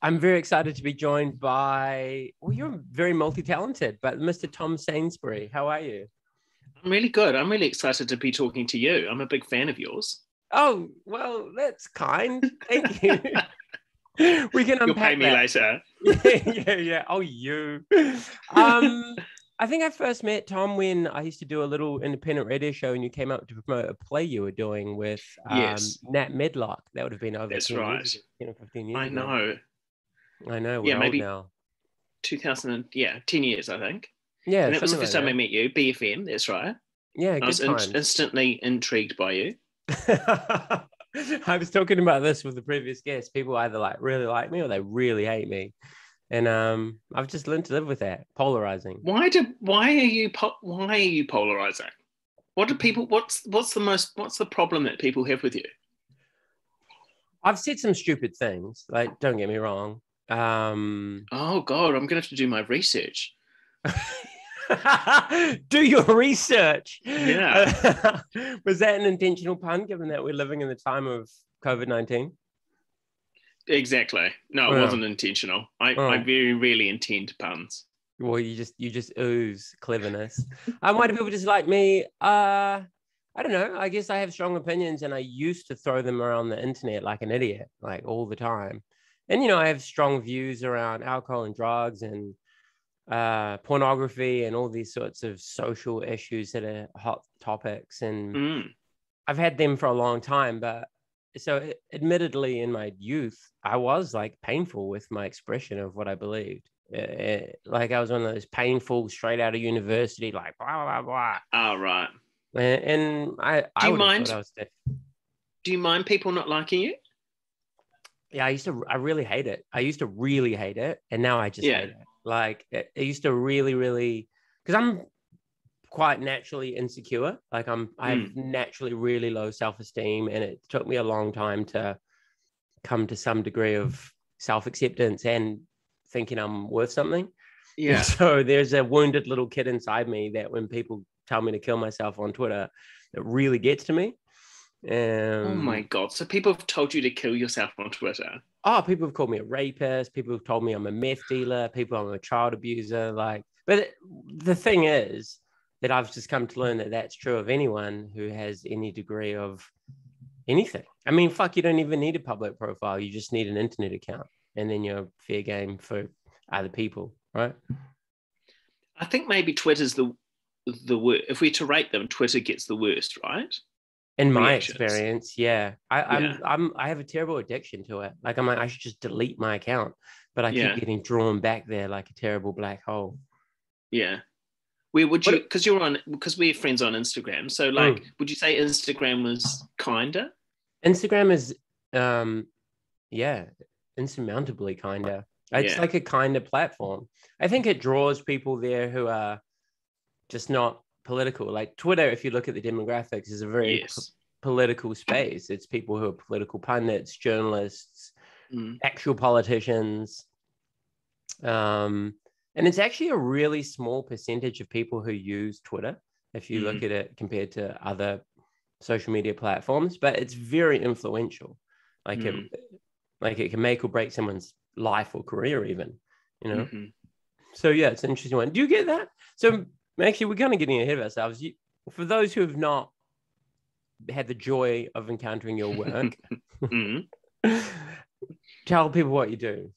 I'm very excited to be joined by, well, you're very multi-talented, but Mr. Tom Sainsbury. How are you? I'm really good. I'm really excited to be talking to you. I'm a big fan of yours. Oh, well, that's kind. Thank you. We can You'll pay unpack me that. later. Yeah. Oh, you. Um, I think I first met Tom when I used to do a little independent radio show, and you came up to promote a play you were doing with Yes, Nat Medlock. That would have been over that's 10 years right. ago, 10 or 15 years I ago. know. I know, Yeah, we're old maybe now. 10 years, I think. Yeah, And that was the something like first time I that. met you, BFM, that's right. Yeah, I good was times. instantly intrigued by you. I was talking about this with the previous guest. People either really like me or they really hate me. And I've just learned to live with that. Polarizing. Why are you polarizing? What do people what's the problem that people have with you? I've said some stupid things, like don't get me wrong. Oh God, I'm gonna have to do my research. Do your research. Yeah. Was that an intentional pun, given that we're living in the time of COVID-19? Exactly. No, it Well, wasn't intentional. I oh, very rarely intend puns. well, you just ooze cleverness. Why do people just like me? I don't know. I guess I have strong opinions, and I used to throw them around the internet like an idiot, like all the time. And I have strong views around alcohol and drugs and pornography and all these sorts of social issues that are hot topics. And Mm. I've had them for a long time, but so admittedly in my youth, I was like painful with my expression of what I believed. Like I was one of those painful, straight out of university, like blah, blah, blah. Oh, right. And Do I you would have thought mind? I was deaf. Do you mind people not liking you? Yeah, I really hate it. I used to really hate it. And now I just hate Yeah. it. Like it used to really, really, because I'm quite naturally insecure. Like I have Mm. naturally really low self-esteem, and it took me a long time to come to some degree of self-acceptance and thinking I'm worth something. And Yeah. so there's a wounded little kid inside me that when people tell me to kill myself on Twitter, it really gets to me. Oh my Um, God. So people have told you to kill yourself on Twitter. People have called me a rapist. People have told me I'm a meth dealer. People I'm a child abuser. But the thing is that I've just come to learn that that's true of anyone who has any degree of anything. I mean, fuck, you don't even need a public profile. You just need an internet account, and then you're fair game for other people, right? I think maybe Twitter's the worst. If we're to rate them, Twitter gets the worst, right? In my Reactions. experience, yeah, Yeah. I have a terrible addiction to it. Like I'm like, I should just delete my account, but I keep Yeah. getting drawn back there like a terrible black hole. Yeah. Where would you? What? Because we're friends on Instagram. So like, Mm. would you say Instagram was kinder? Instagram is, um, yeah, insurmountably kinder. It's Yeah. like a kinder platform. I think it draws people there who are just not political. Like Twitter, if you look at the demographics, is a very Yes. political space. It's people who are political pundits, journalists, Mm. actual politicians. Um, and it's actually a really small percentage of people who use Twitter, if you look Mm. at it compared to other social media platforms, but it's very influential. Like it, Mm. like it can make or break someone's life or career, even, you know? Mm-hmm. So yeah, it's an interesting one. Do you get that? So actually, we're kind of getting ahead of ourselves. For those who have not had the joy of encountering your work, Mm. tell people what you do.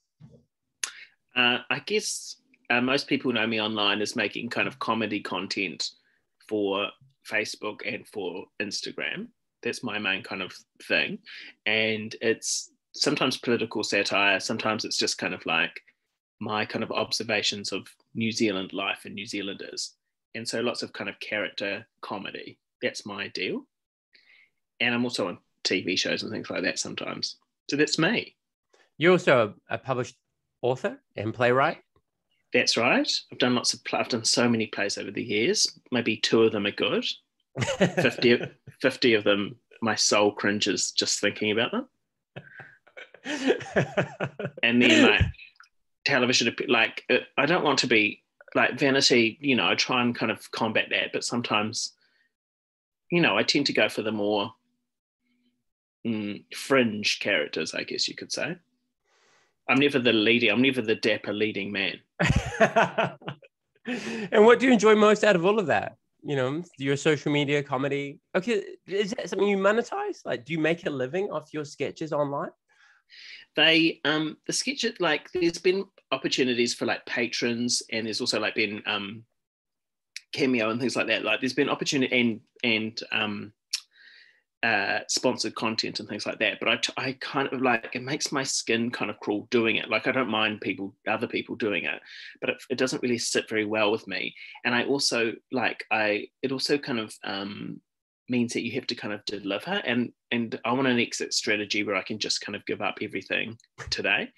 I guess most people know me online as making kind of comedy content for Facebook and for Instagram. That's my main kind of thing. And it's sometimes political satire, sometimes it's just kind of like my kind of observations of New Zealand life and New Zealanders. And so lots of kind of character comedy. That's my deal. And I'm also on TV shows and things like that sometimes. So that's me. You're also a published author and playwright. That's right. I've done so many plays over the years. Maybe two of them are good. 50 of them, my soul cringes just thinking about them. And then like television, like I don't want to be like vanity, I try and kind of combat that. But sometimes, I tend to go for the more fringe characters, I guess you could say. I'm never the leading. I'm never the dapper leading man. And what do you enjoy most out of all of that? You know, your social media, comedy. Okay, is that something you monetize? Like, do you make a living off your sketches online? The sketches, like, there's been opportunities for like patrons, and there's also like been Cameo and things like that. Like, there's been opportunity and sponsored content and things like that. But I kind of like, it makes my skin kind of crawl doing it. Like, I don't mind other people doing it, but it doesn't really sit very well with me. And I also like, it also kind of means that you have to kind of deliver, and I want an exit strategy where I can just kind of give up everything today.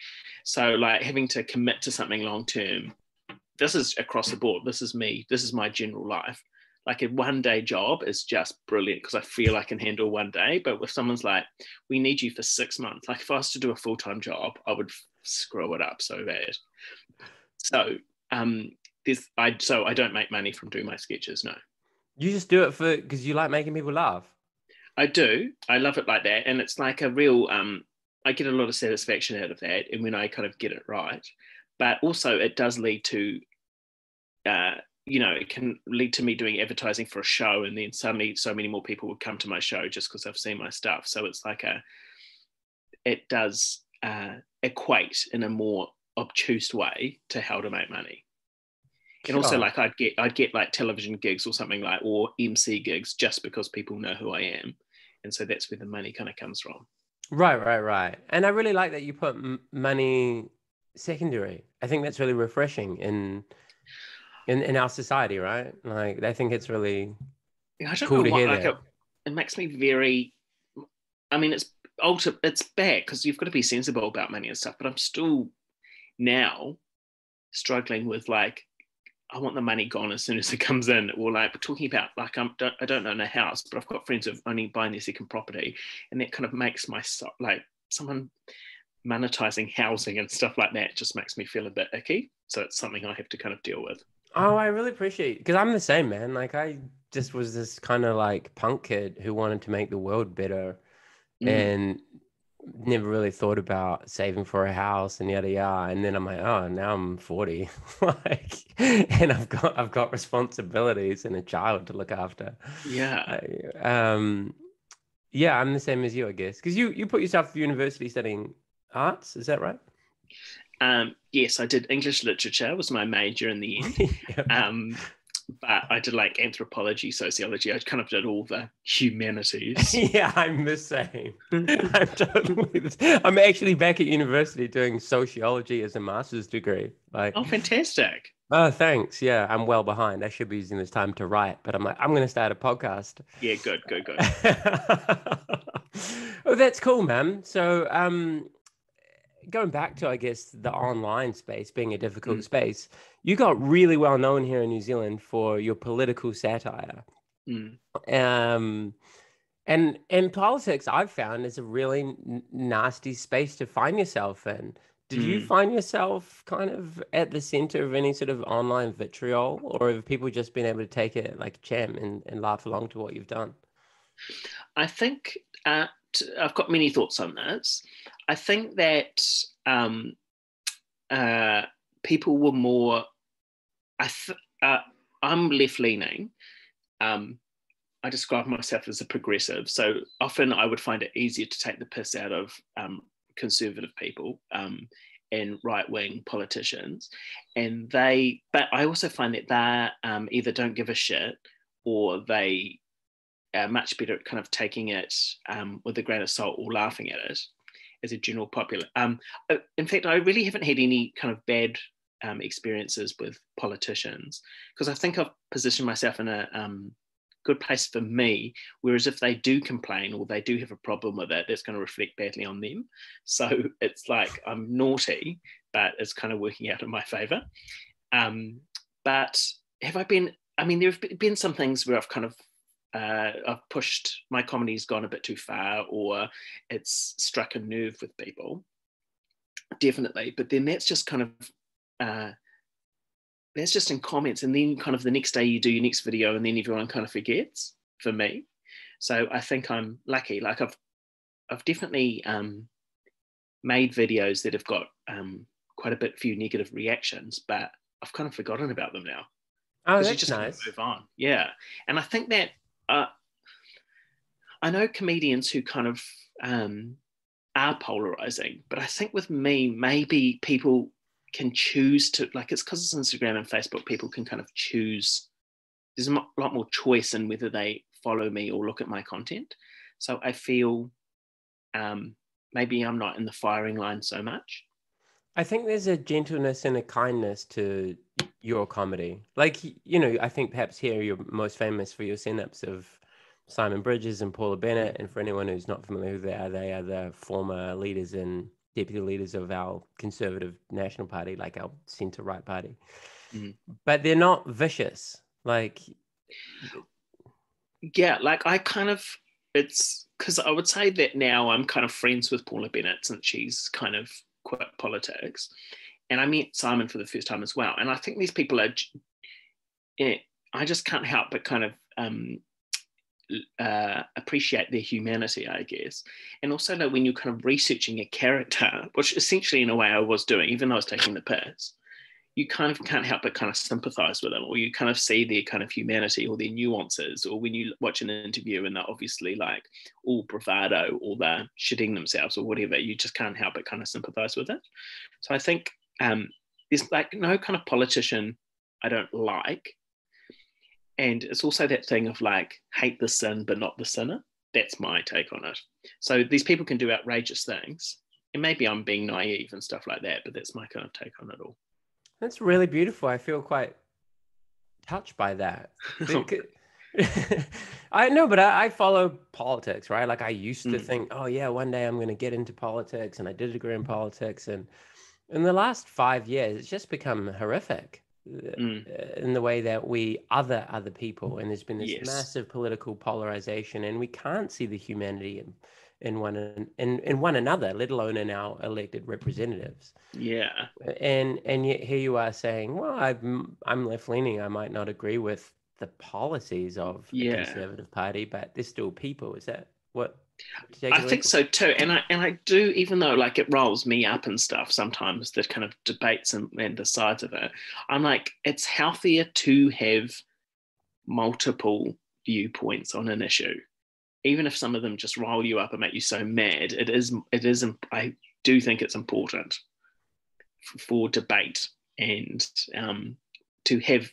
So like, having to commit to something long term, this is across the board. This is me. This is my general life. Like, a 1 day job is just brilliant because I feel I can handle 1 day. But if someone's like, we need you for 6 months, like if I was to do a full-time job, I would screw it up so bad. So I don't make money from doing my sketches, no. You just do it because you like making people laugh. I do. I love it like that. And it's like a real, I get a lot of satisfaction out of that. And when I kind of get it right, but also it does lead to, it can lead to me doing advertising for a show, and then suddenly so many more people would come to my show just because they've seen my stuff. So it's like it does equate in a more obtuse way to how to make money. And also, like, I'd get like television gigs or something like, or MC gigs, just because people know who I am, and so that's where the money kind of comes from. Right. And I really like that you put money secondary. I think that's really refreshing in our society, right? Like, I think it's really cool to hear that. It makes me very, I mean, it's bad because you've got to be sensible about money and stuff, but I'm still now struggling with, like, I want the money gone as soon as it comes in. Or like, we're talking about, like, I don't own a house, but I've got friends who've only buying their second property, and that kind of makes my, like, someone monetizing housing and stuff like that just makes me feel a bit icky. So it's something I have to kind of deal with. Oh, I really appreciate it, because I'm the same, man. Like, I just was this kind of like punk kid who wanted to make the world better and never really thought about saving for a house and yada yada. And then I'm like, oh, now I'm 40, like, and I've got responsibilities and a child to look after. Yeah. Yeah, I'm the same as you, I guess, because you put yourself through university studying arts, is that right? Yes, I did English literature, was my major in the end. Yep. But I did like anthropology, sociology. I kind of did all the humanities. Yeah, I'm the same. I'm actually back at university doing sociology as a master's degree. Like, oh, fantastic. Oh, thanks. Yeah, I'm well behind. I should be using this time to write, but I'm like, I'm going to start a podcast. Yeah, good. Oh, that's cool, man. So, going back to, I guess, the online space being a difficult space, you got really well known here in New Zealand for your political satire. And politics, I've found, is a really nasty space to find yourself in. Did you find yourself kind of at the center of any sort of online vitriol, or have people just been able to take it like a champ and laugh along to what you've done? I think I've got many thoughts on this. I think that people were more, I'm left-leaning. I describe myself as a progressive. So often I would find it easier to take the piss out of conservative people and right-wing politicians. But I also find that they either don't give a shit, or they are much better at kind of taking it with a grain of salt or laughing at it as a general popular. In fact, I really haven't had any kind of bad experiences with politicians, because I think I've positioned myself in a good place for me, whereas if they do complain or they do have a problem with it, that's going to reflect badly on them. So it's like I'm naughty, but it's kind of working out in my favor. But have I been, I mean, there have been some things where I've kind of I've pushed, my comedy's gone a bit too far, or it's struck a nerve with people, definitely. But then that's just kind of that's just in comments, and then kind of the next day you do your next video, and then everyone kind of forgets, for me. So I think I'm lucky. Like I've definitely made videos that have got quite a few negative reactions, but I've kind of forgotten about them now. Oh, Because that's you just nice. kind of move on. Yeah. And I think that I know comedians who kind of are polarizing, but I think with me, maybe people can choose to, like, it's because it's Instagram and Facebook, people can kind of choose. There's a lot more choice in whether they follow me or look at my content. So I feel maybe I'm not in the firing line so much. I think there's a gentleness and a kindness to your comedy. Like, you know, I think perhaps here you're most famous for your stand-ups of Simon Bridges and Paula Bennett. And for anyone who's not familiar with that, they are the former leaders and deputy leaders of our Conservative National Party, like our centre-right party. But they're not vicious. Like, yeah, like I kind of, it's because I would say that now I'm kind of friends with Paula Bennett since she's kind of quit politics. And I met Simon for the first time as well. And I think these people are, I just can't help but kind of appreciate their humanity, I guess. And also know when you're kind of researching a character, which essentially in a way I was doing, even though I was taking the piss, you kind of can't help but kind of sympathize with them, or you kind of see their kind of humanity or their nuances, or when you watch an interview and they're obviously like all bravado or they're shitting themselves or whatever, you just can't help but kind of sympathize with it. So I think there's like no kind of politician I don't like. And it's also that thing of like, hate the sin, but not the sinner. That's my take on it. So these people can do outrageous things. And maybe I'm being naive and stuff like that, but that's my kind of take on it all. that's really beautiful. I feel quite touched by that. I know, but I follow politics, right? Like I used to think, oh yeah, one day I'm going to get into politics, and I did a degree in politics. And in the last 5 years, it's just become horrific in the way that we other people, and there's been this massive political polarization, and we can't see the humanity in one another, let alone in our elected representatives. Yeah. And yet here you are saying, well, I'm left leaning. I might not agree with the policies of the Conservative Party, but they're still people. Is that what? I think so too. And I do, even though like it rolls me up and stuff sometimes, the kind of debates and the sides of it, I'm like, it's healthier to have multiple viewpoints on an issue. Even if some of them just roll you up and make you so mad, it is, I do think it's important for debate and to have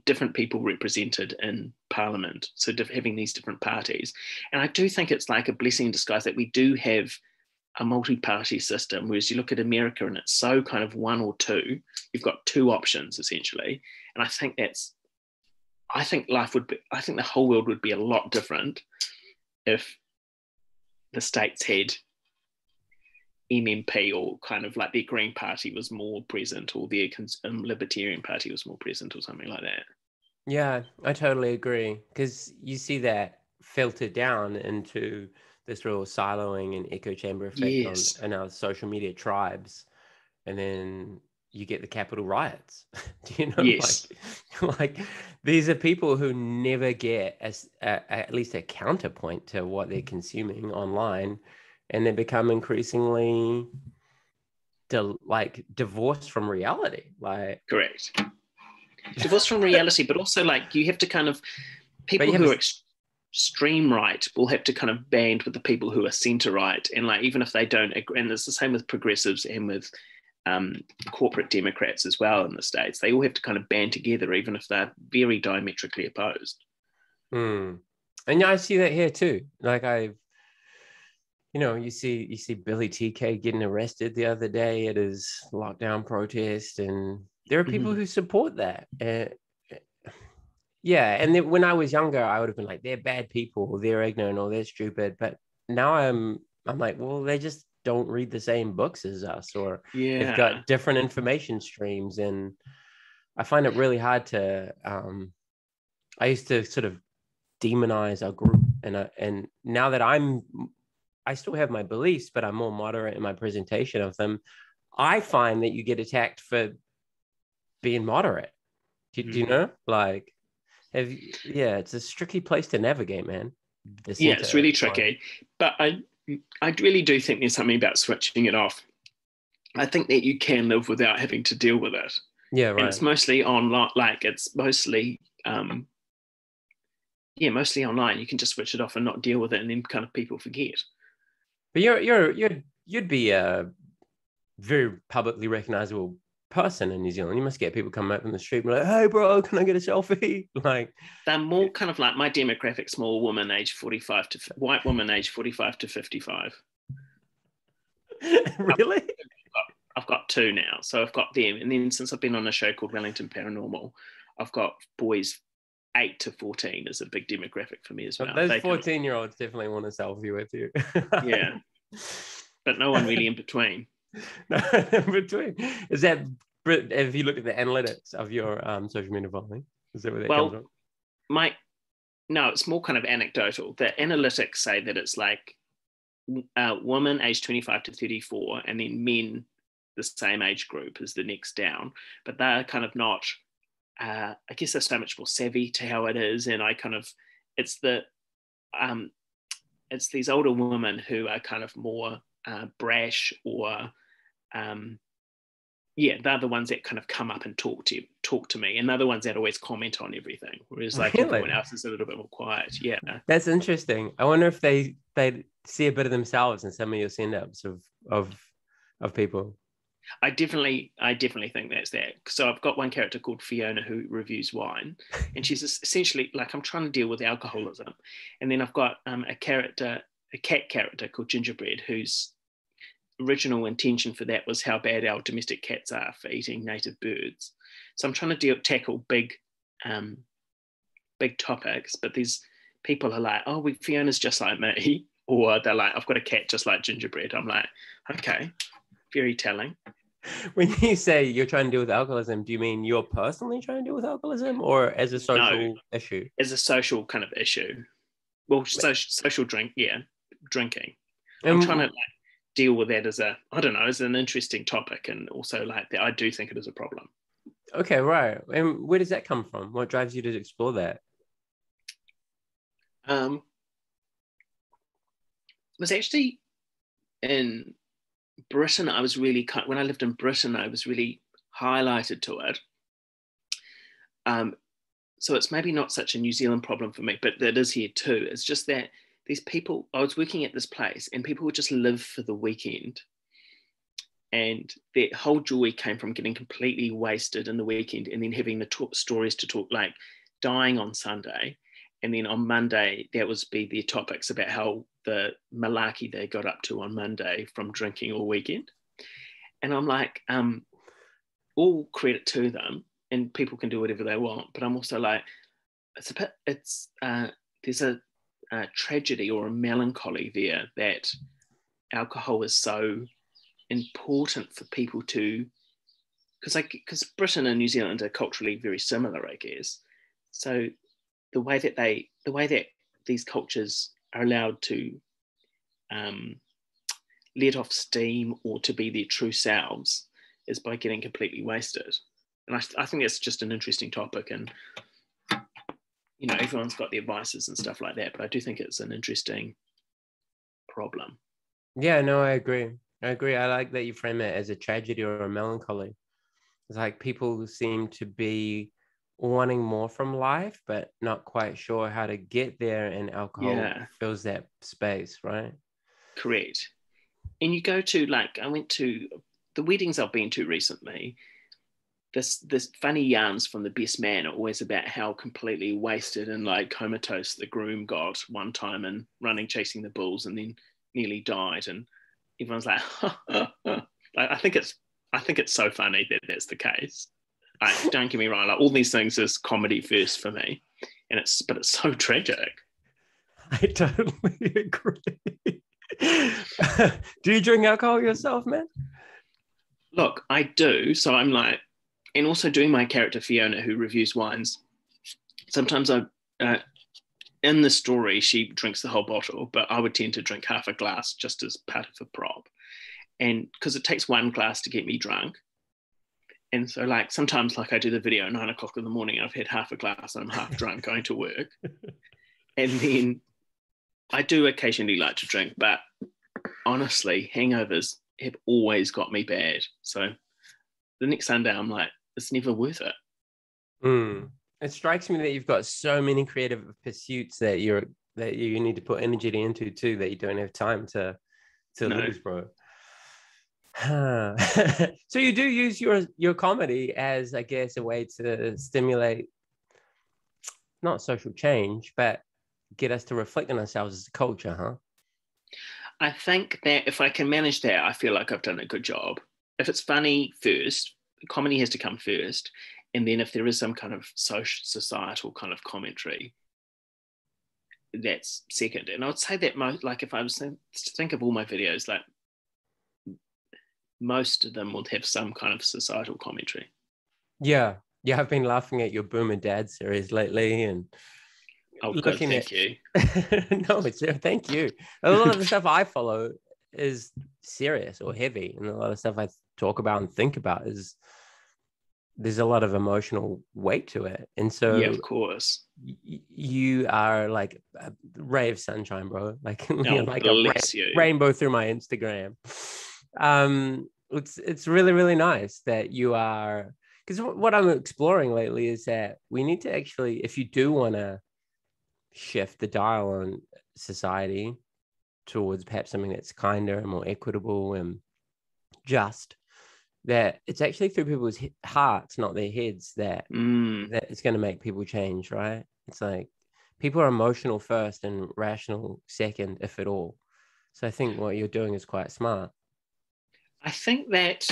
different people represented in Parliament. So having these different parties. And I do think it's like a blessing in disguise that we do have a multi-party system, whereas you look at America and it's so kind of one or two, you've got two options essentially. And I think the whole world would be a lot different if the states had MMP, or kind of like their Green Party was more present, or their Libertarian Party was more present, or something like that. Yeah, I totally agree, because you see that filter down into this real siloing and echo chamber effect on our social media tribes, and then you get the Capitol riots. Do you know? Like these are people who never get at least a counterpoint to what they're consuming online, and they become increasingly divorced from reality. Like, correct. Divorced from reality, but also like you have to kind of, people who are extreme right will have to kind of band with the people who are center right, and like even if they don't agree, and it's the same with progressives and with corporate Democrats as well in the States, they all have to kind of band together even if they're very diametrically opposed. And yeah, I see that here too. Like you see Billy TK getting arrested the other day at his lockdown protest, and there are people who support that. And then when I was younger, I would have been like, they're bad people, or they're ignorant, or they're stupid. But now I'm like, well, they just don't read the same books as us, or they've got different information streams. And I find it really hard to I used to sort of demonize our group, and now that I still have my beliefs, but I'm more moderate in my presentation of them, I find that you get attacked for being moderate. Do you know? Like, it's a tricky place to navigate, man. It's really tricky. But I really do think there's something about switching it off. I think that you can live without having to deal with it. Yeah, right. And it's mostly online, like it's mostly mostly online. You can just switch it off and not deal with it, and then kind of people forget. But you'd be a very publicly recognizable person in New Zealand. You must get people coming up in the street and be like, "Hey, bro, can I get a selfie?" Like, they're more kind of like my demographic, small woman, age 45 to white woman, age 45 to 55. Really? I've got two now, so I've got them, and then since I've been on a show called Wellington Paranormal, I've got boys 8 to 14 is a big demographic for me as well. Those 14-year-olds definitely want a selfie with you. Yeah, but no one really in between. No, in between. Is that, if you look at the analytics of your social media following, is that where that comes from? No, it's more kind of anecdotal. The analytics say that it's like women aged 25 to 34, and then men the same age group as the next down, but they're kind of not, I guess they're so much more savvy to how it is. And it's these older women who are kind of more brash, or they're the ones that kind of come up and talk to me, and they're the ones that always comment on everything, whereas like really? Everyone else is a little bit more quiet. Yeah, that's interesting. I wonder if they see a bit of themselves in some of your send-ups of people. I definitely think that's that. So I've got one character called Fiona who reviews wine, and she's essentially like, I'm trying to deal with alcoholism. And then I've got a cat character called Gingerbread, whose original intention for that was how bad our domestic cats are for eating native birds. So I'm trying to tackle big topics, but these people are like, oh, Fiona's just like me, or they're like, I've got a cat just like Gingerbread. I'm like, okay, very telling. When you say you're trying to deal with alcoholism, do you mean you're personally trying to deal with alcoholism, or as a social issue? As a social kind of issue. Well, social drinking. I'm trying to deal with that as an interesting topic, and also like that I do think it is a problem. Okay, right. And where does that come from? What drives you to explore that? It was actually in Britain. When I lived in Britain, I was really highlighted to it. So it's maybe not such a New Zealand problem for me, but it is here too. It's just that these people, I was working at this place, and people would just live for the weekend. And their whole joy came from getting completely wasted in the weekend, and then having the stories to talk, like dying on Sunday. And then on Monday, that would be their topics about how the malarkey they got up to on Monday from drinking all weekend. And I'm like, all credit to them, and people can do whatever they want. But I'm also like, there's a tragedy or a melancholy there that alcohol is so important for people to, because Britain and New Zealand are culturally very similar, I guess. So the way that these cultures are allowed to let off steam or to be their true selves is by getting completely wasted. And I think that's just an interesting topic, and everyone's got their vices and stuff like that, but I do think it's an interesting problem. Yeah, no, I agree. I like that you frame it as a tragedy or a melancholy. It's like people seem to be wanting more from life, but not quite sure how to get there, and alcohol fills that space, right? Correct. And you go to, like, I went to the weddings I've been to recently, this funny yarns from the best man are always about how completely wasted and like comatose the groom got one time and chasing the bulls, and then nearly died, and everyone's like, I think it's so funny that that's the case. Like, don't get me wrong, like all these things is comedy first for me, but it's so tragic. I totally agree. Do you drink alcohol yourself, man? Look, I do. So I'm like, and also doing my character Fiona, who reviews wines. Sometimes in the story, she drinks the whole bottle, but I would tend to drink half a glass just as part of a prop. And because it takes one glass to get me drunk. And so like sometimes like I do the video at 9 o'clock in the morning, I've had half a glass and I'm half drunk going to work. And then I do occasionally like to drink, but honestly, hangovers have always got me bad. So the next Sunday, I'm like, it's never worth it. It strikes me that you've got so many creative pursuits that you need to put energy into too, that you don't have time to lose, bro. So you do use your comedy as, I guess, a way to stimulate not social change, but get us to reflect on ourselves as a culture, huh? I think that if I can manage that, I feel like I've done a good job. If it's funny first, comedy has to come first. And then if there is some kind of societal kind of commentary, that's second. And I would say that like if I was to think of all my videos, like most of them will have some kind of societal commentary. Yeah. I've been laughing at your Boomer Dad series lately, and thank you. No, thank you. A lot of the stuff I follow is serious or heavy, and a lot of stuff I talk about and think about there's a lot of emotional weight to it. And so yeah, of course, you are like a ray of sunshine, bro. Like you're like a rainbow through my Instagram. It's really, really nice that you are, because what I'm exploring lately is that we need to actually, if you do want to shift the dial on society towards perhaps something that's kinder and more equitable and just, that it's actually through people's hearts, not their heads, that it's going to make people change, right? It's like people are emotional first and rational second, if at all. So I think what you're doing is quite smart. I think that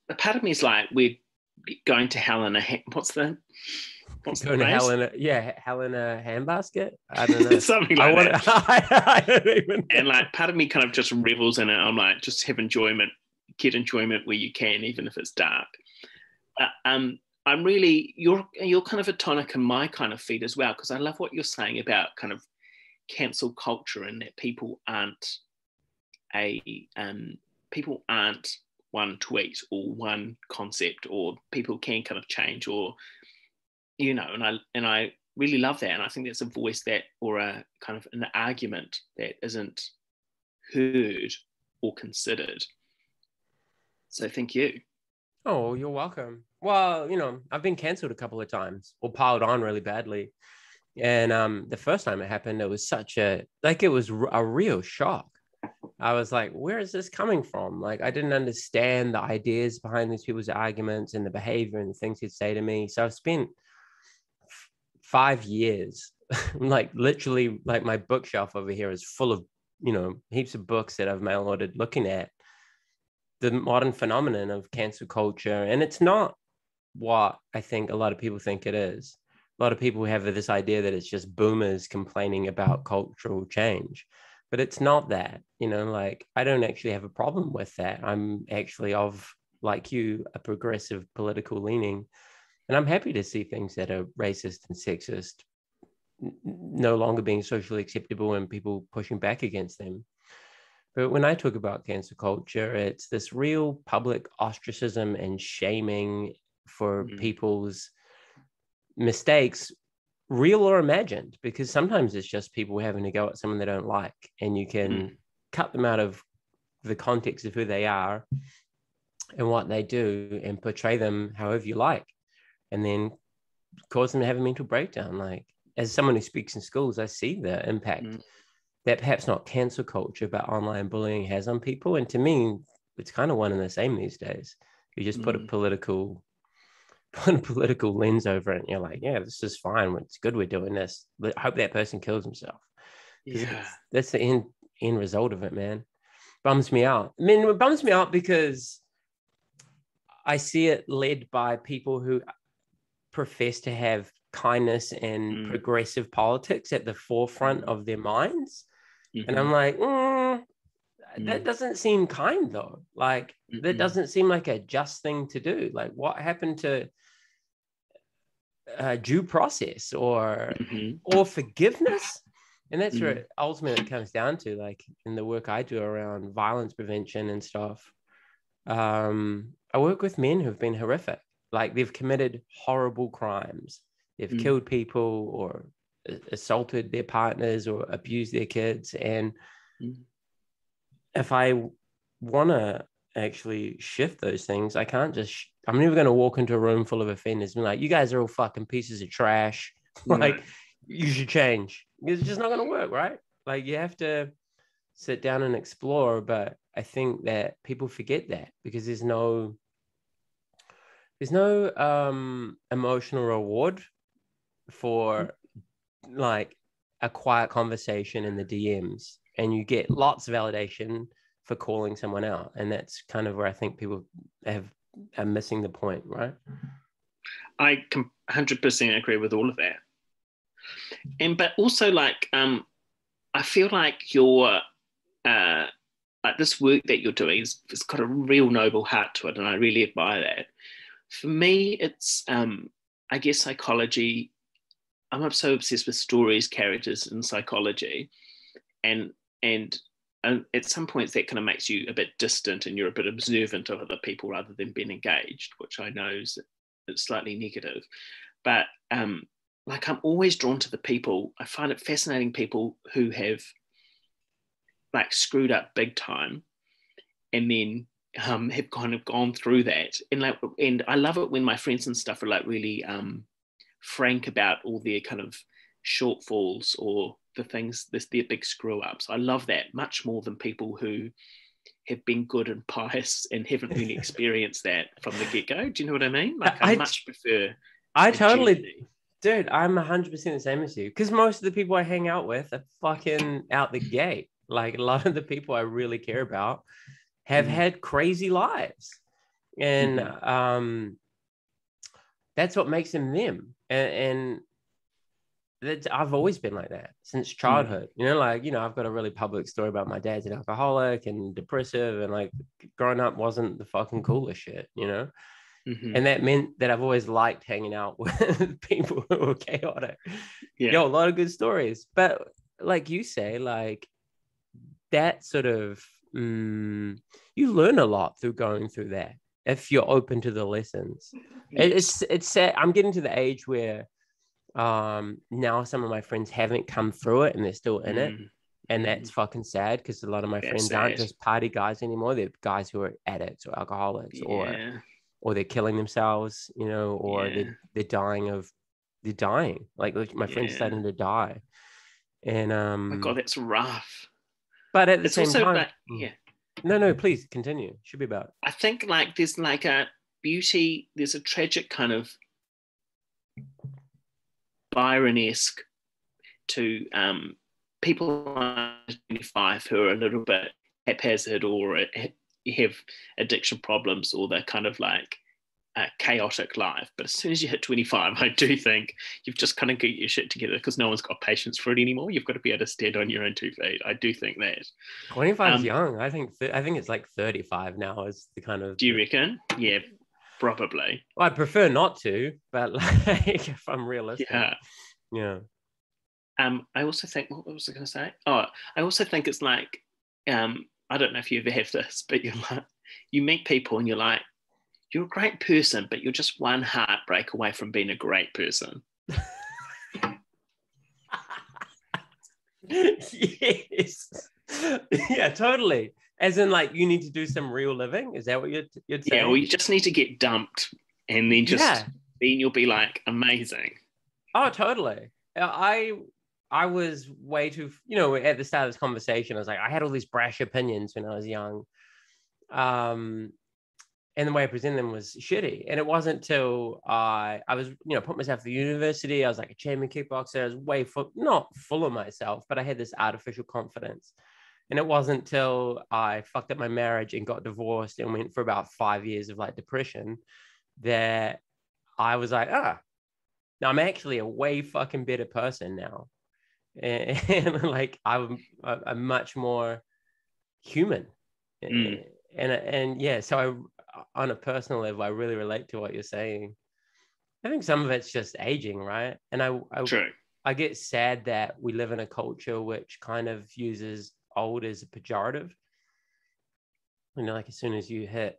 a part of me is like, we're going to hell in a what's the hell in a handbasket? I don't know. Something like that. I don't even know. And like part of me kind of just revels in it. I'm like, just have enjoyment, get enjoyment where you can, even if it's dark. I'm really, you're kind of a tonic in my kind of feed as well, because I love what you're saying about kind of cancel culture, and that people aren't one tweet or one concept, or people can kind of change, or and I really love that. And I think that's a voice that, or a kind of an argument that isn't heard or considered. So thank you. Oh, you're welcome. Well, I've been cancelled a couple of times, or piled on really badly. And the first time it happened, it was it was a real shock. I was like, where is this coming from? Like, I didn't understand the ideas behind these people's arguments and the behavior and the things he'd say to me. So I've spent 5 years, like literally, like my bookshelf over here is full of, heaps of books that I've mail ordered, looking at the modern phenomenon of cancel culture. And it's not what I think a lot of people think it is. A lot of people have this idea that it's just boomers complaining about cultural change. But it's not that, like, I don't actually have a problem with that. I'm actually like you, a progressive political leaning. And I'm happy to see things that are racist and sexist no longer being socially acceptable and people pushing back against them. But when I talk about cancel culture, it's this real public ostracism and shaming for people's mistakes, real or imagined, because sometimes it's just people having to go at someone they don't like, and you can cut them out of the context of who they are and what they do and portray them however you like, and then cause them to have a mental breakdown. Like, as someone who speaks in schools, I see the impact that perhaps not cancel culture, but online bullying has on people. And to me, it's kind of one and the same these days. You just put a political lens over it, and you're like, yeah, this is fine. It's good we're doing this. I hope that person kills himself. Yeah. That's the end result of it, man. Bums me out. I mean, it bums me out because I see it led by people who profess to have kindness and progressive politics at the forefront of their minds. And I'm like, that doesn't seem kind, though. Like, that doesn't seem like a just thing to do. Like, what happened to due process or forgiveness? And that's where it ultimately comes down to, like, in the work I do around violence prevention and stuff. I work with men who've been horrific. Like, they've committed horrible crimes. They've killed people or assaulted their partners or abused their kids. And if I want to actually shift those things, I can't just, I'm never going to walk into a room full of offenders and be like, you guys are all fucking pieces of trash. Like, you should change. It's just not going to work, right? Like, you have to sit down and explore. But I think that people forget that because there's no emotional reward for like a quiet conversation in the DMs, and you get lots of validation for calling someone out. And that's kind of where I think people are missing the point, right? I 100% agree with all of that. But also like, I feel like your like this work that you're doing has got a real noble heart to it, and I really admire that. For me, it's I guess psychology. I'm so obsessed with stories, characters, and psychology, and at some points that kind of makes you a bit distant, and you're a bit observant of other people rather than being engaged, which I know is slightly negative. But like, I'm always drawn to the people. I find it fascinating, people who have like screwed up big time, and then have kind of gone through that. And I love it when my friends and stuff are like really frank about all their kind of shortfalls or the things, their big screw ups. I love that much more than people who have been good and pious and haven't really experienced that from the get go. Do you know what I mean? Like, I much prefer. I totally, dude, I'm 100% the same as you, because most of the people I hang out with are fucking out the gate. Like, a lot of the people I really care about have had crazy lives, and that's what makes them them. And I've always been like that since childhood. You know, like, you know, I've got a really public story about my dad's an alcoholic and depressive, and like growing up wasn't the fucking coolest shit, you know. And that meant that I've always liked hanging out with people who are chaotic. Yo, a lot of good stories. But like you say, like, that sort of you learn a lot through going through that if you're open to the lessons. It's sad. I'm getting to the age where now some of my friends haven't come through it and they're still in it, and that's fucking sad, because a lot of my friends aren't just party guys anymore. They're guys who are addicts or alcoholics, or they're killing themselves, you know, or they're dying. Like my friends are starting to die. And my God, that's rough. But at the same time, no, please continue. Should be about. I think like there's like a beauty, there's a tragic kind of Byron-esque to people under 25 who are a little bit haphazard or have addiction problems, or they're kind of like a chaotic life. But as soon as you hit 25, I do think you've just kind of got your shit together, because no one's got patience for it anymore. You've got to be able to stand on your own 2 feet. I do think that 25 is young. I think it's like 35 now is the kind of. Do you reckon? Yeah, probably. Well, I'd prefer not to, but like, if I'm realistic. Yeah. I also think, what was I going to say? Oh, I also think it's like, I don't know if you ever have this, but you're like, you meet people and you're like, you're a great person, but you're just one heartbreak away from being a great person. Yes. Yeah, totally. As in, like, you need to do some real living. Is that what you'd say? Yeah, well, you just need to get dumped, and then then you'll be like amazing. Oh, totally. I was way too, you know, at the start of this conversation, I was like, I had all these brash opinions when I was young. And the way I presented them was shitty. And it wasn't till I was, you know, put myself through university. I was like a champion kickboxer. I was not full of myself, but I had this artificial confidence. And it wasn't till I fucked up my marriage and got divorced and went for about 5 years of like depression that I was like, now I'm actually a way fucking better person now. And like, I'm much more human. And yeah, so on a personal level, I really relate to what you're saying. I think some of it's just aging, right? And I get sad that we live in a culture which kind of uses old as a pejorative. You know, like as soon as you hit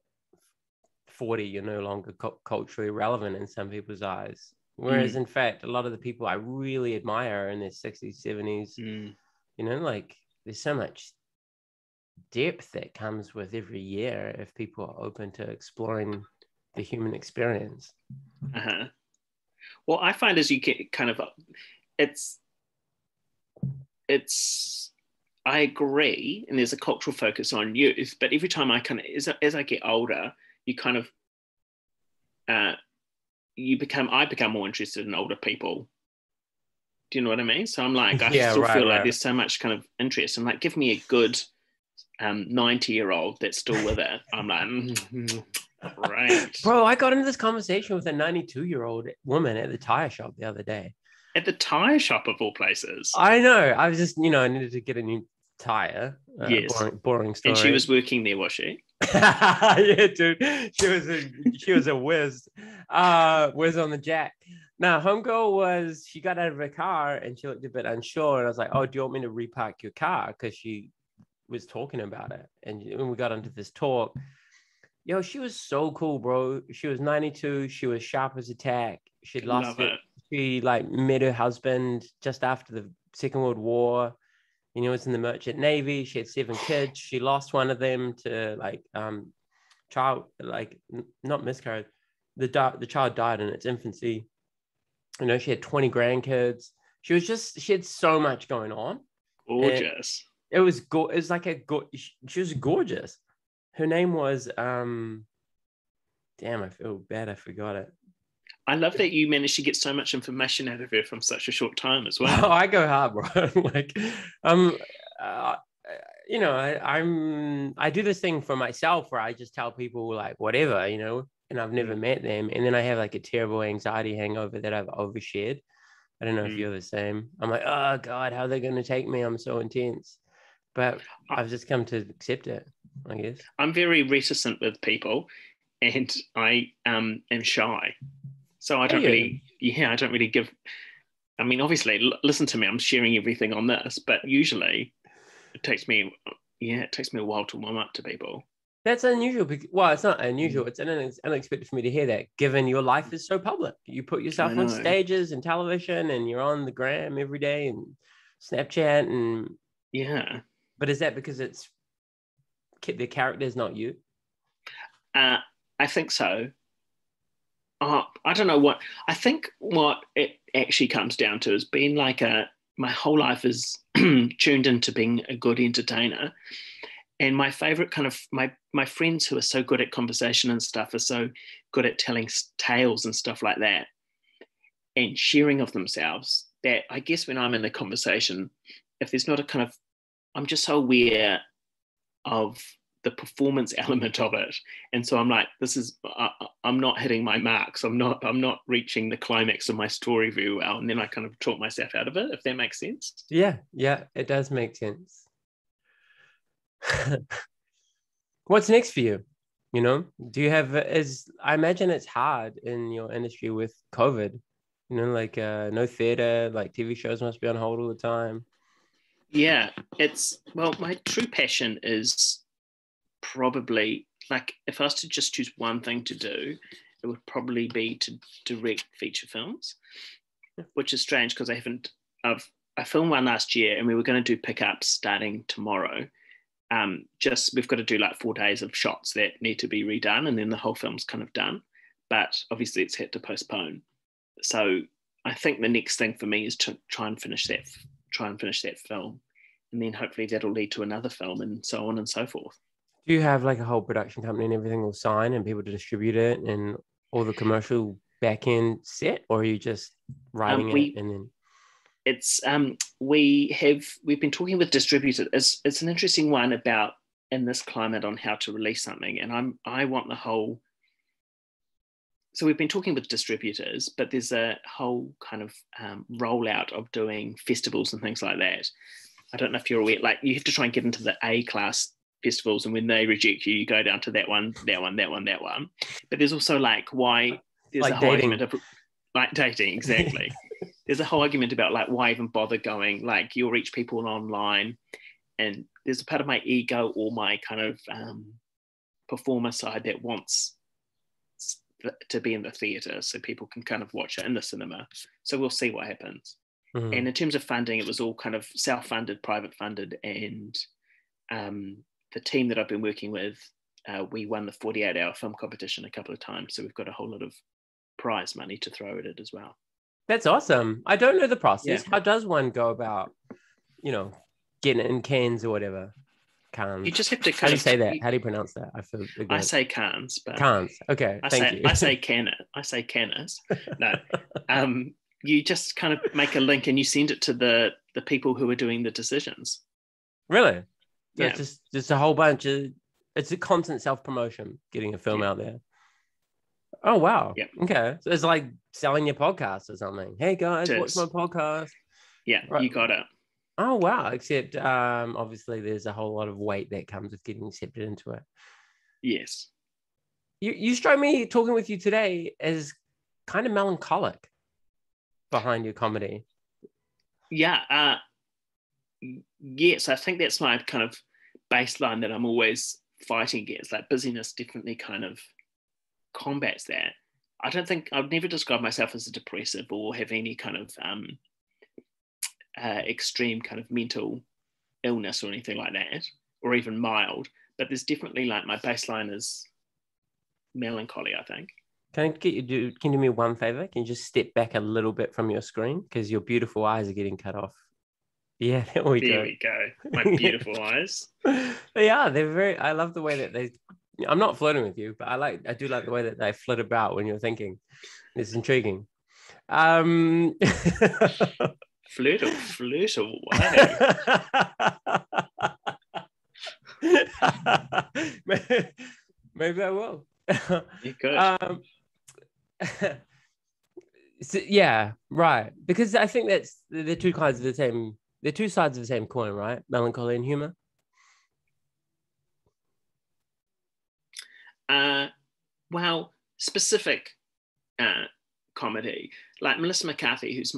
40, you're no longer culturally relevant in some people's eyes. Whereas in fact, a lot of the people I really admire are in their 60s, 70s, you know, like there's so much depth that comes with every year if people are open to exploring the human experience. Well, I find as you get kind of, it's I agree, and there's a cultural focus on youth, but every time I kind of, as I get older, you kind of, I become more interested in older people. Do you know what I mean? So I'm like, I Yeah, still right, feel like right. there's so much kind of interest. I'm like, give me a good 90-year-old that's still with it. I'm like, great. Bro, I got into this conversation with a 92-year-old woman at the tire shop the other day. At the tire shop of all places. I know. I was just, I needed to get a new tire. Yes. Boring story. And she was working there, was she? Yeah, dude. She was a whiz. Whiz on the jack. Now, homegirl she got out of her car and she looked a bit unsure. And I was like, oh, do you want me to repark your car? Because she was talking about it. And when we got into this talk, yo, she was so cool, bro. She was 92. She was sharp as a tack. She'd lost it. She met her husband just after the Second World War. Was in the Merchant Navy. She had 7 kids. She lost one of them to not miscarriage. The child died in its infancy. She had 20 grandkids. She had so much going on. Gorgeous. It was she was gorgeous. Her name was damn, I feel bad. I forgot it. I love that you managed to get so much information out of her from such a short time as well. Oh, I go hard, bro. I do this thing for myself where I just tell people whatever, and I've never met them. And then I have a terrible anxiety hangover that I've overshared. I don't know if you're the same. I'm like, oh God, how are they going to take me? I'm so intense. But I've just come to accept it, I guess. I'm very reticent with people and I am shy. So I don't really give, I mean, obviously, listen to me, I'm sharing everything on this, but usually it takes me a while to warm up to people. That's unusual. Well, it's not unusual. It's unexpected for me to hear that, given your life is so public. You put yourself on stages and television and you're on the gram every day and Snapchat and... Yeah. But is that because the character is not you? I think so. I don't know what I think. What it actually comes down to is being my whole life is tuned into being a good entertainer, and my favorite kind of my friends who are so good at conversation and stuff are so good at telling tales and stuff like that, and sharing of themselves. That I guess when I'm in the conversation, if there's not a kind of, I'm just so aware of the performance element of it, and so I'm like, I'm not hitting my marks, I'm not reaching the climax of my story very well, and then I kind of talk myself out of it, if that makes sense. Yeah, it does make sense. What's next for you? Do you have, I imagine it's hard in your industry with COVID, no theater, TV shows must be on hold all the time. Yeah, my true passion is probably, if I was to just choose one thing to do, it would probably be to direct feature films, which is strange because I filmed one last year and we were going to do pickups starting tomorrow. We've got to do 4 days of shots that need to be redone and then the whole film's kind of done, but obviously it's had to postpone. So I think the next thing for me is to try and finish that film, and then hopefully that'll lead to another film and so on and so forth. Do you have a whole production company and everything will sign and people to distribute it and all the commercial back end set, or are you just writing it and then? It's we've been talking with distributors. It's an interesting one about in this climate on how to release something, and I want the whole. So we've been talking with distributors, but there's a whole kind of rollout of doing festivals and things like that. I don't know if you're aware. You have to try and get into the A-class festivals, and when they reject you, you go down to that one. But there's also why there's a whole argument of dating, exactly. There's a whole argument about why even bother going. You'll reach people online, and there's a part of my ego or my kind of performer side that wants to be in the theatre so people can kind of watch it in the cinema. So we'll see what happens. And in terms of funding, it was all kind of self-funded, private funded, and the team that I've been working with, we won the 48-hour film competition a couple of times, so we've got a whole lot of prize money to throw at it as well. That's awesome. I don't know the process. Yeah. How does one go about, getting it in cans or whatever? Cans. You just have to How do you say that? How do you pronounce that? I say cans, but cans. Okay, thank you. I say canners. No, you just kind of make a link and you send it to the people who are doing the decisions. Really? So Yeah. It's just a whole bunch of. It's a constant self-promotion, getting a film out there. Oh wow. Yeah. Okay. So it's like selling your podcast or something. Hey guys, watch my podcast. Yeah, right. You got it. Oh wow. Except obviously there's a whole lot of weight that comes with getting accepted into it. Yes. You struck me talking with you today as kind of melancholic behind your comedy. Yeah. Yes, I think that's my kind of baseline that I'm always fighting against. Like busyness definitely kind of combats that. I've never described myself as a depressive or have any kind of extreme kind of mental illness or anything like that, or even mild, but there's definitely like my baseline is melancholy, I think. Can you do me one favor? Can you just step back a little bit from your screen because your beautiful eyes are getting cut off? Yeah, there we go. My beautiful eyes. Yeah, they're very. I love the way that they. I'm not flirting with you, but I do like the way that they flit about when you're thinking. It's intriguing. Flirt away. Maybe I will. You could. So, yeah, right. Because I think that's the two sides of the same. They're two sides of the same coin, right? Melancholy and humor. Well, specific comedy, like Melissa McCarthy, who's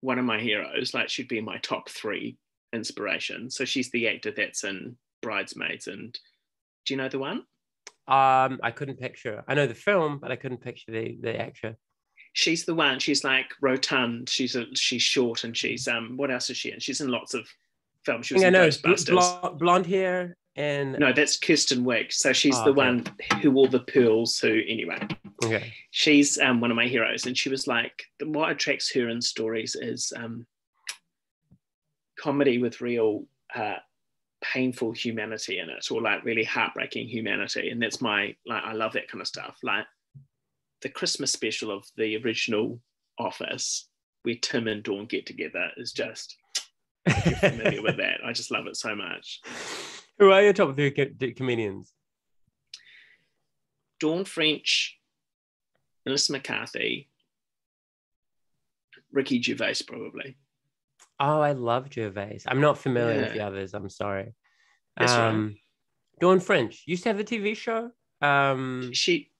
one of my heroes, like she'd be in my top 3 inspirations. So she's the actor that's in Bridesmaids, and do you know the one? I couldn't picture. I know the film, but I couldn't picture the actor. She's the one. She's like rotund. She's short, and she's what else is she in? She's in lots of films. She was in Ghostbusters. Blonde hair and no, that's Kirsten Wick. So she's the one who wore the pearls. Who anyway? Okay. She's one of my heroes, and she was like, what attracts her in stories is comedy with real painful humanity in it, or like really heartbreaking humanity, and that's I love that kind of stuff. Like the Christmas special of the original Office, where Tim and Dawn get together, is just, if you're familiar with that, I just love it so much. Who are your top 3 comedians? Dawn French, Melissa McCarthy, Ricky Gervais, probably. Oh, I love Gervais. I'm not familiar with the others. I'm sorry. That's right. Dawn French used to have a TV show.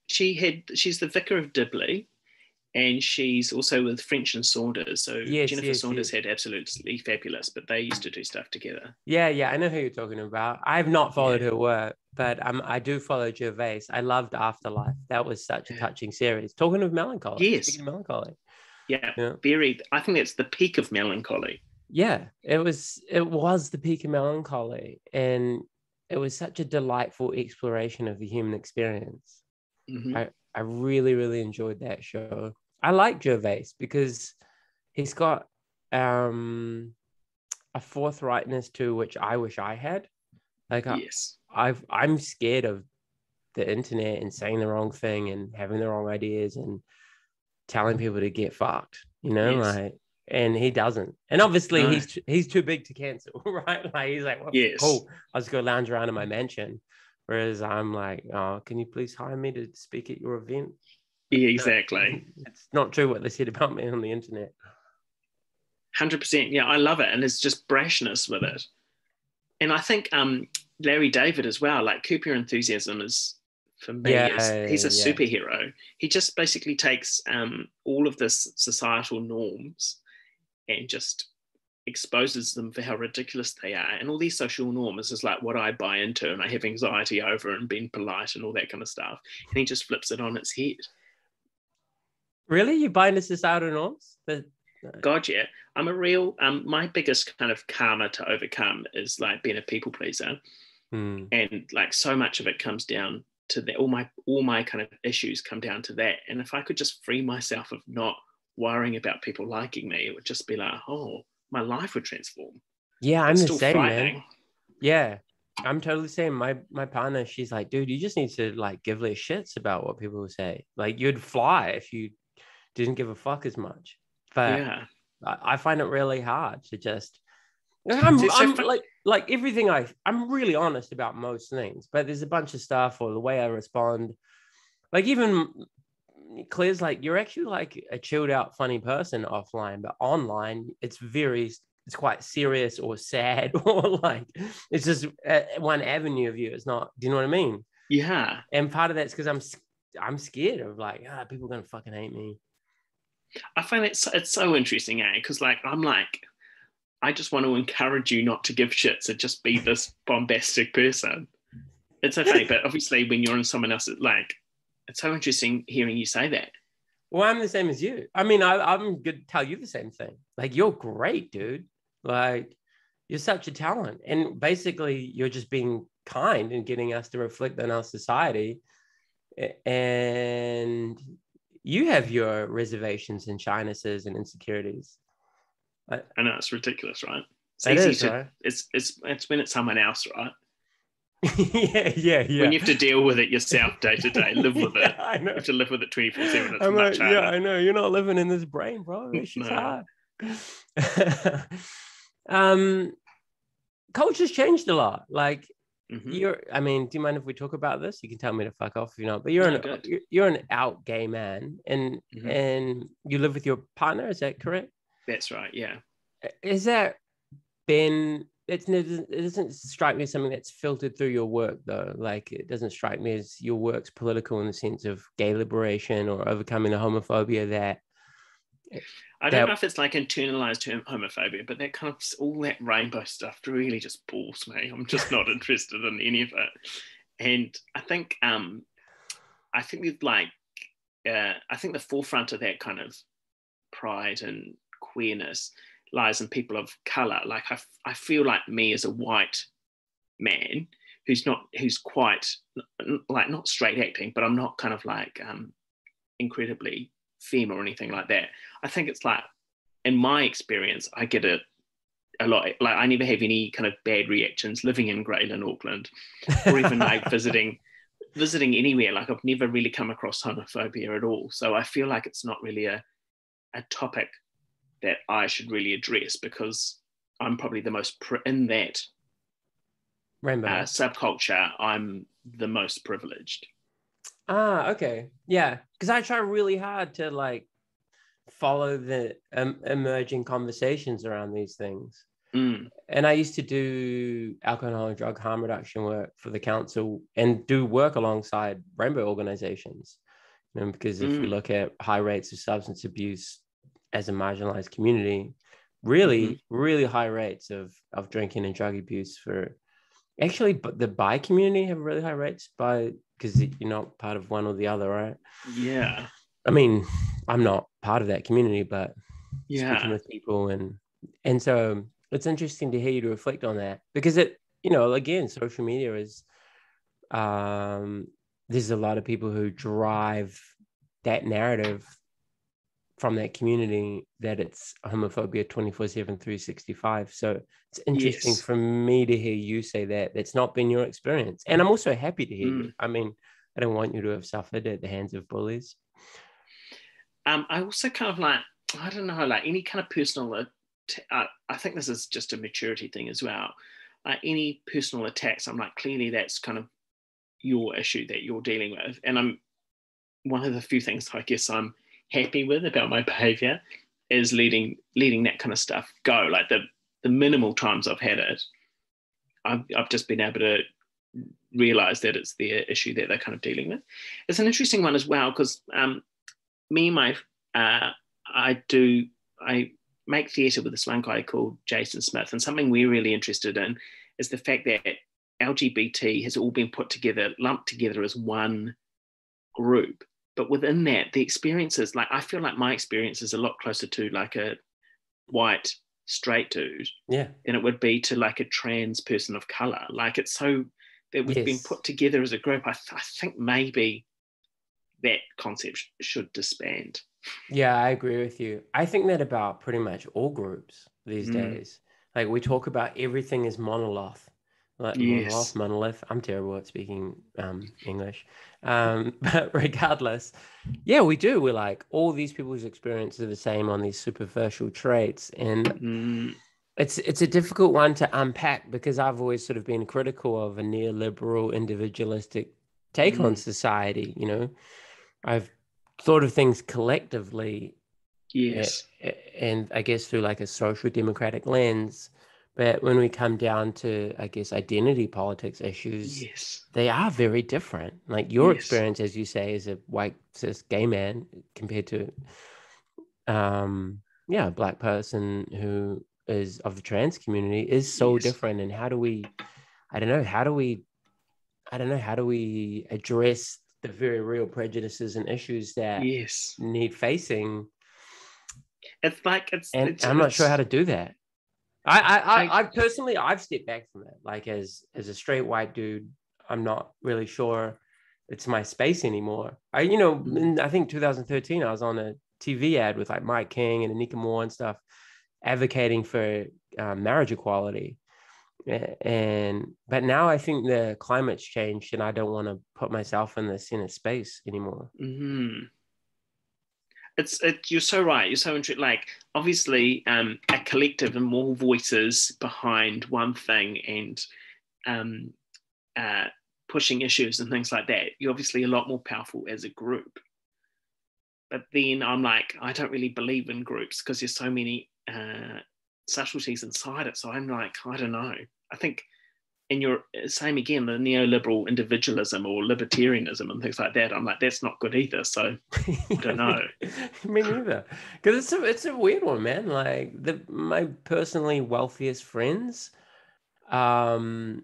She's the vicar of Dibley, and she's also with French and Saunders. So Jennifer Saunders had Absolutely Fabulous, but they used to do stuff together. Yeah, I know who you're talking about. I've not followed her work, but I do follow Gervais. I loved Afterlife. That was such a touching series. Talking of melancholy. Yes. Speaking of melancholy. Yeah, very. I think that's the peak of melancholy. Yeah, it was the peak of melancholy, and it was such a delightful exploration of the human experience. Mm-hmm. I really, really enjoyed that show. I like Gervais because he's got a forthrightness to which I wish I had. Like, yes, I'm scared of the internet and saying the wrong thing and having the wrong ideas and telling people to get fucked, like, and he doesn't. And obviously he's too big to cancel, right? Like he's like, well, cool, I'll just go lounge around in my mansion. Whereas I'm like, oh, can you please hire me to speak at your event? Yeah, exactly. No, it's not true what they said about me on the internet. 100%. Yeah, I love it. And it's just brashness with it. And I think Larry David as well, like Curb Your Enthusiasm is, for me, he's a superhero. He just basically takes all of this societal norms and just exposes them for how ridiculous they are. And all these social norms is like what I buy into and I have anxiety over, and being polite and all that kind of stuff. And he just flips it on its head. Really? You buy into societal norms? God, yeah. I'm a real, my biggest kind of karma to overcome is like being a people pleaser. And like so much of it comes down to that. All my kind of issues come down to that. And if I could just free myself of not worrying about people liking me, it would just be like, oh, my life would transform. Yeah, I'm it's the still same, frightening. man. Yeah, I'm totally saying my partner, she's like, dude, you just need to like give less shits about what people say. Like you'd fly if you didn't give a fuck as much. But Yeah. I find it really hard to just I'm like everything I'm really honest about most things, but there's a bunch of stuff or the way I respond. Like even Claire's like, you're actually like a chilled out, funny person offline, but online it's quite serious or sad or like it's just one avenue of you. It's not. Do you know what I mean? Yeah. And part of that's because I'm scared of like people are gonna fucking hate me. I find it's so interesting, because like I'm like, I just want to encourage you not to give shits and just be this bombastic person. It's so funny, but obviously when you're in someone else's, like, it's so interesting hearing you say that. Well, I'm the same as you. I mean, I'm going to tell you the same thing. Like, you're great, dude. Like, you're such a talent. And basically, you're just being kind and getting us to reflect on our society. And you have your reservations and shynesses and insecurities. I know, it's ridiculous, right? Right? It's when it's someone else, right? yeah. When you have to deal with it yourself day to day, live with it. I know. You have to live with it 24/7. It's much harder. Yeah, I know. You're not living in this brain, bro. It's just hard. Culture's changed a lot. Like I mean, do you mind if we talk about this? You can tell me to fuck off if you're not, but you're an out gay man and you live with your partner, is that correct? That's right, yeah. Is that been it doesn't strike me as something that's filtered through your work though? Like it doesn't strike me as your work's political in the sense of gay liberation or overcoming the homophobia that I don't know if it's like internalized homophobia, but that kind of all that rainbow stuff really just bores me. I'm just not interested in any of it. And I think with like I think the forefront of that kind of pride and queerness lies in people of color. Like I feel like me as a white man who's quite like not straight acting, but I'm not kind of like incredibly femme or anything like that. I think it's like in my experience, I get a lot. Like I never have any kind of bad reactions living in Greyland, Auckland, or even like visiting anywhere. Like I've never really come across homophobia at all. So I feel like it's not really a topic that I should really address because I'm probably the most in that subculture. I'm the most privileged. Okay, yeah, because I try really hard to like follow the emerging conversations around these things. And I used to do alcohol and drug harm reduction work for the council and do work alongside rainbow organizations, because if we look at high rates of substance abuse as a marginalized community, really high rates of drinking and drug abuse for actually, but the bi community have really high rates because you're not part of one or the other, right? Yeah. I mean, I'm not part of that community, but speaking with people and so it's interesting to hear you to reflect on that because it, again, social media is there's a lot of people who drive that narrative from that community that it's homophobia 24/7 365. So it's interesting for me to hear you say that that's not been your experience. And I'm also happy to hear you. I mean, I don't want you to have suffered at the hands of bullies. I also kind of like, I don't know, like any kind of personal, I think this is just a maturity thing as well. Any personal attacks, I'm like, clearly that's kind of your issue that you're dealing with. And I'm one of the few things I guess I'm happy with about my behavior is letting that kind of stuff go. Like the minimal times I've had it, I've just been able to realize that it's their issue that they're kind of dealing with. It's an interesting one as well because me and my I make theatre with this one guy called Jason Smith, and something we're really interested in is the fact that LGBT has all been lumped together as one group. But within that, the experiences, like I feel like my experience is a lot closer to like a white straight dude than it would be to like a trans person of color. Like it's so that we've been Yes. put together as a group, I think maybe that concept should disband. Yeah, I agree with you. I think that about pretty much all groups these Mm. days. Like we talk about everything as monolith. Like Yes. monolith. I'm terrible at speaking English. But regardless, yeah, we do. We're like all these people's experiences are the same on these superficial traits. And it's a difficult one to unpack because I've always sort of been critical of a neoliberal individualistic take on society, you know. I've thought of things collectively Yes. and I guess through like a social democratic lens. But when we come down to, I guess, identity politics issues, Yes. they are very different. Like your Yes. experience, as you say, as a white cis gay man compared to, a black person who is of the trans community is so Yes. different. And how do we, I don't know, how do we address the very real prejudices and issues that Yes. need facing? It's like And I'm not sure how to do that. I personally, I've stepped back from it. Like as a straight white dude, I'm not really sure it's my space anymore. In, I think 2013, I was on a TV ad with like Mike King and Anika Moore and stuff, advocating for marriage equality. But now I think the climate's changed, and I don't want to put myself in the center space anymore. Mm-hmm. You're so right. You're so interested. Like, obviously, a collective and more voices behind one thing and pushing issues and things like that. You're obviously a lot more powerful as a group. But then I'm like, I don't really believe in groups because there's so many subtleties inside it. So I'm like, I don't know. I think, and you're same again, the neoliberal individualism or libertarianism and things like that. I'm like, that's not good either. So I don't know. Me neither. Because it's a weird one, man. Like my personally wealthiest friends, one's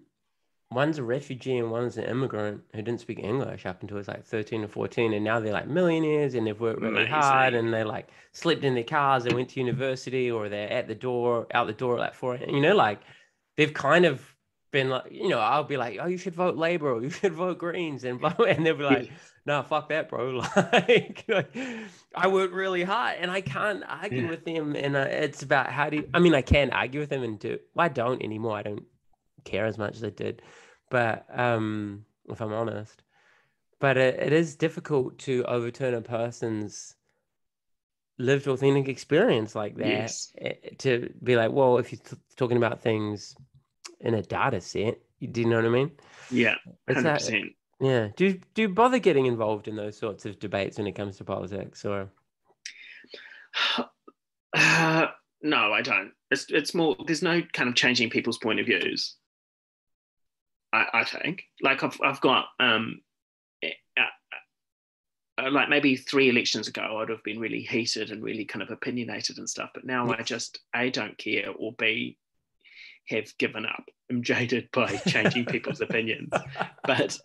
a refugee and one's an immigrant who didn't speak English up until it was like 13 or 14, and now they're like millionaires and they've worked really hard and they like slept in their cars and went to university, or they're out the door at like 4 a.m. You know, like they've kind of been like, you know, I'll be like, oh, you should vote Labour or you should vote Greens, and they'll be like, no, fuck that, bro. like I work really hard and I can't argue with them. And it's about how do you, I mean, I can argue with them I don't anymore. I don't care as much as I did. But if I'm honest, but it is difficult to overturn a person's lived authentic experience like that. To be like, well, if you're talking about things in a data set, do you know what I mean? Yeah, 100%. Yeah. Do you bother getting involved in those sorts of debates when it comes to politics, or? No, I don't. It's more, there's no kind of changing people's point of views. I think, like I've got like maybe 3 elections ago, I'd have been really heated and really kind of opinionated and stuff. But now I just A, don't care, or B, have given up. I'm jaded by changing people's opinions. But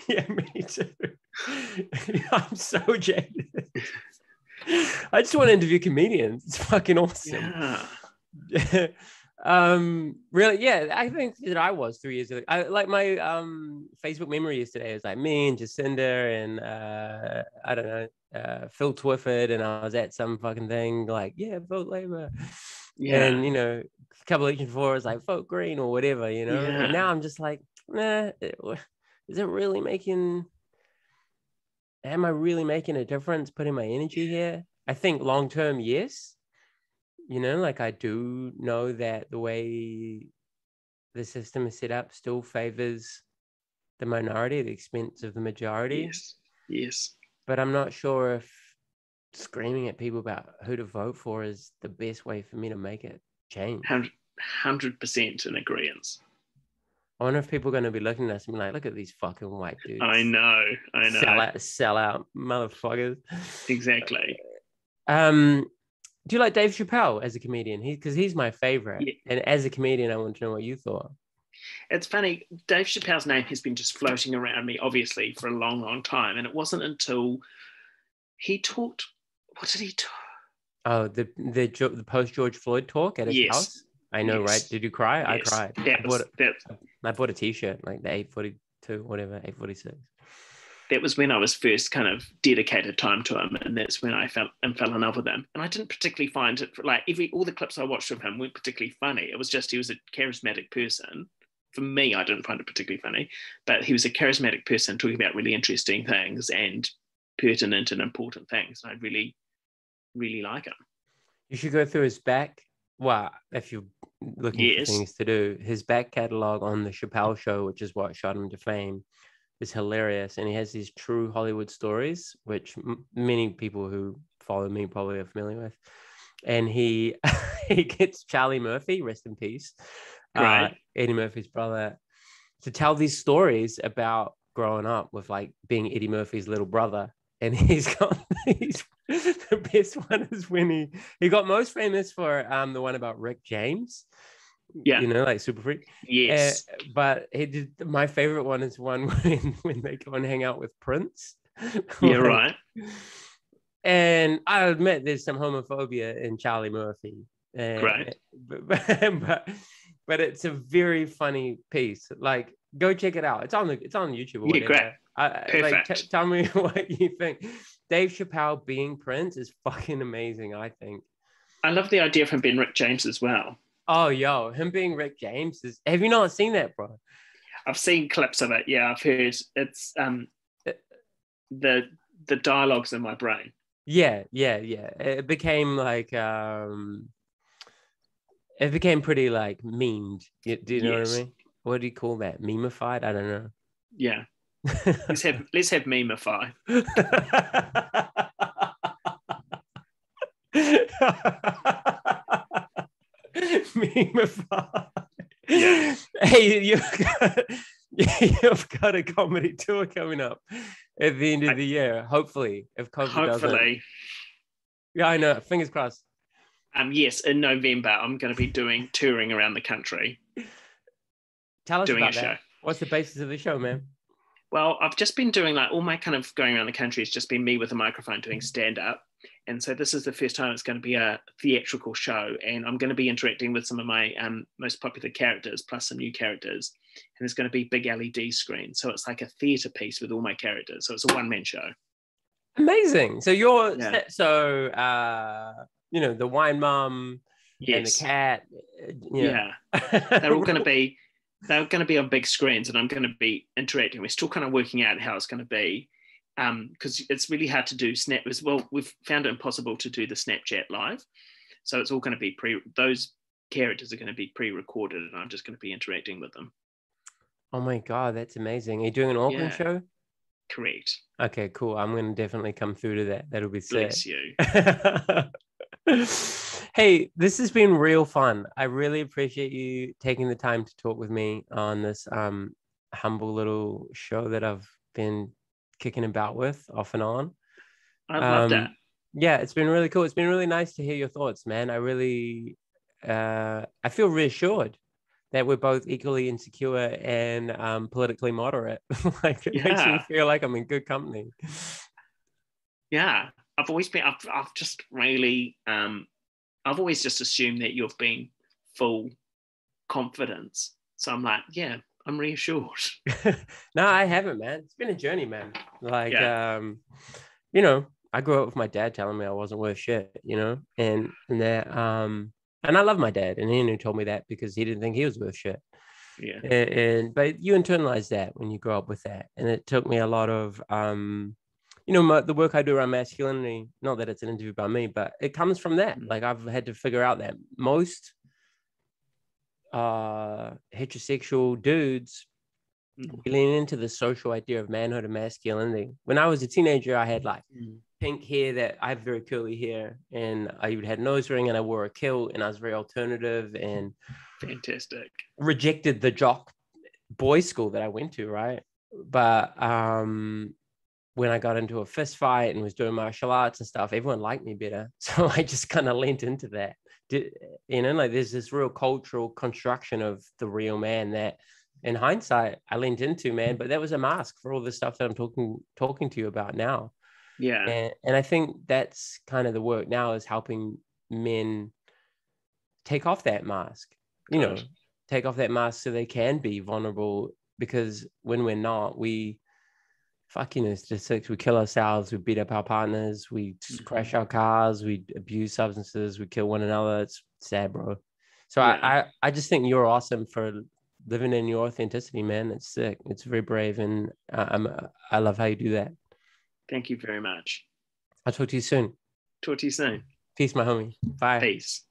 yeah, me too. I'm so jaded. I just want to interview comedians. It's fucking awesome. Yeah. Really, yeah, I think that I was 3 years ago. I like my Facebook memory yesterday. It was like me and Jacinda and I don't know, Phil Twyford, and I was at some fucking thing like, yeah, vote Labour. Yeah. And you know, a couple of elections before, it was like vote Green or whatever, you know. Yeah. And now I'm just like, nah, is it really making? Am I really making a difference putting my energy here? I think long term, yes. You know, like I do know that the way the system is set up still favors the minority at the expense of the majority. Yes. But I'm not sure if screaming at people about who to vote for is the best way for me to make it change. 100% in agreement. I wonder if people are going to be looking at us and be like, look at these fucking white dudes. I know. Sell out motherfuckers. Exactly. Do you like Dave Chappelle as a comedian? Because he's my favorite. Yeah. And as a comedian, I want to know what you thought. It's funny. Dave Chappelle's name has been just floating around me, obviously, for a long, long time. And it wasn't until he talked. What did he talk? Oh, the post George Floyd talk at his house. I know, Yes. right? Did you cry? I Yes. cried. I bought a t-shirt, like the 842, whatever, 846. That was when I was first kind of dedicated time to him, and that's when I fell in love with him. And I didn't particularly find it, like, all the clips I watched of him weren't particularly funny. It was just he was a charismatic person. For me, I didn't find it particularly funny, but he was a charismatic person talking about really interesting things and pertinent and important things. And I really, really like him. You should go through his back. Well, if you're looking for things to do, his back catalog on the Chappelle Show, which is what shot him to fame, is hilarious. And he has these true Hollywood stories, which many people who follow me probably are familiar with. And he he gets Charlie Murphy, rest in peace, Eddie Murphy's brother, to tell these stories about growing up with like being Eddie Murphy's little brother. And he's got the best one is when he got most famous for the one about Rick James. Yeah, you know, like Super Freak. Yes. But he did. My favorite one is one when they go and hang out with Prince. Yeah, right. And I admit there's some homophobia in Charlie Murphy. Right. But it's a very funny piece. Like, go check it out. It's on YouTube or whatever. Great. Perfect. Like, tell me what you think. Dave Chappelle being Prince is fucking amazing, I think. I love the idea of him being Rick James as well. Oh, yo, him being Rick James is. Have you not seen that, bro? I've seen clips of it. Yeah, I've heard. It's the dialogues in my brain. Yeah. It became like it became pretty like memed. Do you know what I mean? What do you call that? Memeified? I don't know. Yeah. let's have memify. Memify. Yeah. Hey, you've got a comedy tour coming up at the end of the year. Hopefully, if COVID doesn't. Yeah, I know. Fingers crossed. Yes, in November, I'm going to be touring around the country. Tell us about that. Show. What's the basis of the show, man? Well, I've just been doing like all my kind of going around the country has just been me with a microphone doing stand-up. And so this is the first time it's going to be a theatrical show. And I'm going to be interacting with some of my most popular characters, plus some new characters. And there's going to be big LED screens. So it's like a theatre piece with all my characters. So it's a one-man show. Amazing. So you're, you know, the wine mom and the cat. Yeah. They're all going to be... They're going to be on big screens and I'm going to be interacting. We're still kind of working out how it's going to be because it's really hard to do Snap as well. We've found it impossible to do the Snapchat live. So it's all going to be those characters are going to be pre-recorded and I'm just going to be interacting with them. Oh my God, that's amazing. Are you doing an Auckland show? Correct. Okay, cool. I'm going to definitely come through to that. That'll be sick. Bless you. Hey, this has been real fun. I really appreciate you taking the time to talk with me on this humble little show that I've been kicking about with off and on. I love that. Yeah, it's been really cool. It's been really nice to hear your thoughts, man. I really, I feel reassured that we're both equally insecure and politically moderate. Like, it makes me feel like I'm in good company. Yeah, I've always been, I've just really, I've always just assumed that you've been full confidence. So I'm like, yeah, I'm reassured. No, I haven't, man. It's been a journey, man. Like, you know, I grew up with my dad telling me I wasn't worth shit, you know, and that, and I love my dad, and he told me that because he didn't think he was worth shit. Yeah. But you internalize that when you grow up with that. And it took me a lot of, you know, the work I do around masculinity, not that it's an interview by me, but it comes from that. Like, I've had to figure out that most heterosexual dudes lean into the social idea of manhood and masculinity. When I was a teenager, I had like pink hair, that I have very curly hair, and I even had nose ring, and I wore a kilt, and I was very alternative and fantastic. Rejected the jock boys school that I went to, right? But when I got into a fist fight and was doing martial arts and stuff, everyone liked me better. So I just kind of leaned into that. You know, like, there's this real cultural construction of the real man that in hindsight I leaned into, man, but that was a mask for all the stuff that I'm talking to you about now. Yeah. And I think that's kind of the work now, is helping men take off that mask you know, take off that mask so they can be vulnerable, because when we're not, we fucking statistics, we kill ourselves, we beat up our partners, we crash our cars, we abuse substances, we kill one another. It's sad, bro. So I just think you're awesome for living in your authenticity, man. It's sick. It's very brave, and I love how you do that. Thank you very much. I'll talk to you soon. Talk to you soon. Peace, my homie. Bye. Peace.